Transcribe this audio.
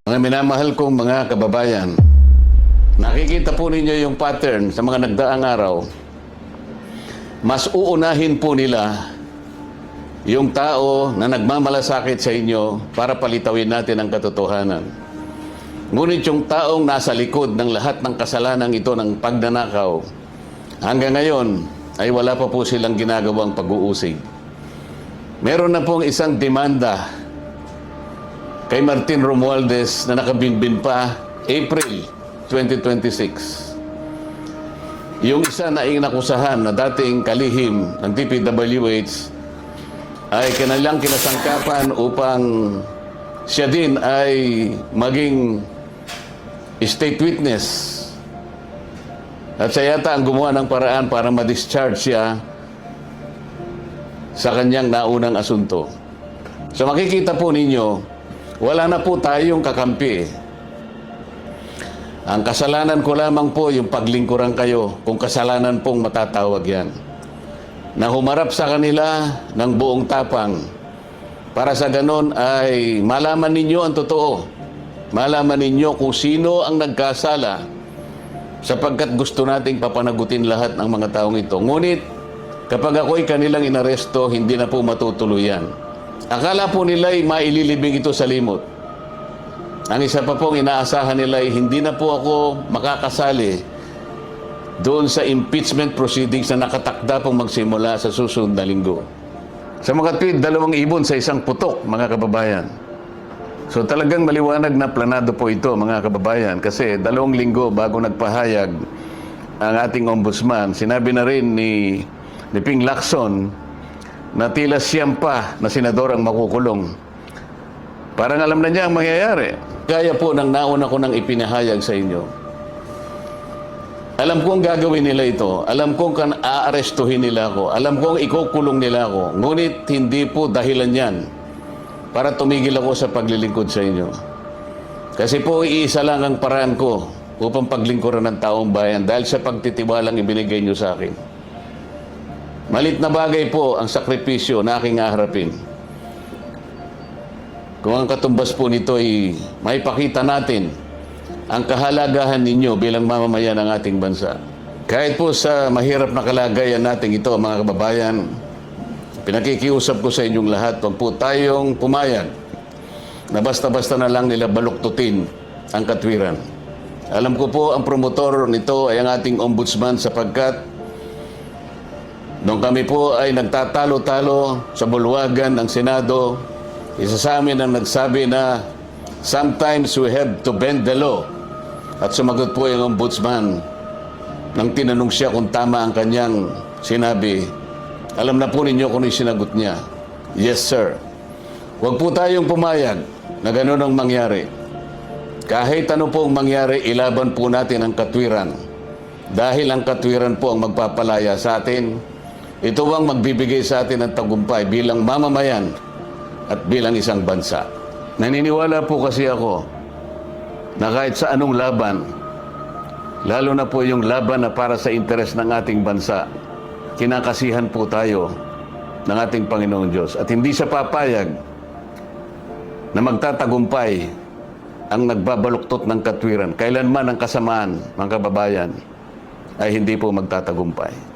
Mga minamahal kong mga kababayan, nakikita po ninyo yung pattern sa mga nagdaang araw. Mas uunahin po nila yung tao na nagmamalasakit sa inyo para palitawin natin ang katotohanan. Ngunit yung taong nasa likod ng lahat ng kasalanan ito ng pagnanakaw, hanggang ngayon ay wala pa po silang ginagawang pag-uusig. Meron na pong isang demanda kay Martin Romualdez na nakabinbin pa April 2026. Yung isa na inakusahan na dating kalihim ng DPWH ay kanilang kinasangkapan upang siya din ay maging state witness. At siya yata ang gumawa ng paraan para ma-discharge siya sa kanyang naunang asunto. So makikita po ninyo, wala na po tayong kakampi. Ang kasalanan ko lamang po yung paglingkuran kayo kung kasalanan pong matatawag yan. Na humarap sa kanila ng buong tapang para sa ganon ay malaman ninyo ang totoo. Malaman ninyo kung sino ang nagkasala sapagkat gusto nating papanagutin lahat ng mga taong ito. Ngunit kapag ako'y kanilang inaresto, hindi na po matutuluyan. Akala po nila ay maililibing ito sa limot. Ang isa pa pong inaasahan nila ay hindi na po ako makakasali doon sa impeachment proceedings na nakatakda pong magsimula sa susunod na linggo. Sa mga tweet, 2 ibon sa isang putok, mga kababayan. So talagang maliwanag na planado po ito, mga kababayan, kasi 2 linggo bago nagpahayag ang ating ombudsman, sinabi na rin ni Ping Lacson na tila siyam pa na senador ang makukulong. Parang alam na niya ang mangyayari. Kaya po ng nauna ko nang ipinahayag sa inyo. Alam kong gagawin nila ito. Alam kong aarestuhin nila ako. Alam kong ikukulong nila ako. Ngunit hindi po dahilan yan para tumigil ako sa paglilingkod sa inyo. Kasi po iisa lang ang paraan ko upang paglingkuran ng taong bayan dahil sa pagtitiwalang ibinigay nyo sa akin. Malit na bagay po ang sakripisyo na aking haharapin. Kung ang katumbas po nito ay maipakita natin ang kahalagahan ninyo bilang mamamayan ng ating bansa. Kahit po sa mahirap na kalagayan natin ito, mga kababayan, pinakikiusap ko sa inyong lahat, huwag po tayong pumayag na basta-basta na lang nila baluktutin ang katwiran. Alam ko po ang promotor nito ay ang ating ombudsman sapagkat nung kami po ay nagtatalo-talo sa bulwagan ng Senado, isa sa amin ang nagsabi na sometimes we have to bend the law. At sumagot po yung ombudsman nang tinanong siya kung tama ang kanyang sinabi. Alam na po ninyo kung yung sinagot niya. Yes, sir. Huwag po tayong pumayag na gano'n ang mangyari. Kahit ano pong mangyari, ilaban po natin ang katwiran. Dahil ang katwiran po ang magpapalaya sa atin. Ito ang magbibigay sa atin ng tagumpay bilang mamamayan at bilang isang bansa. Naniniwala po kasi ako na kahit sa anong laban, lalo na po yung laban na para sa interes ng ating bansa, kinakasihan po tayo ng ating Panginoong Diyos. At hindi siya papayag na magtatagumpay ang nagbabaluktot ng katwiran. Kailanman ang kasamaan, mga kababayan, ay hindi po magtatagumpay.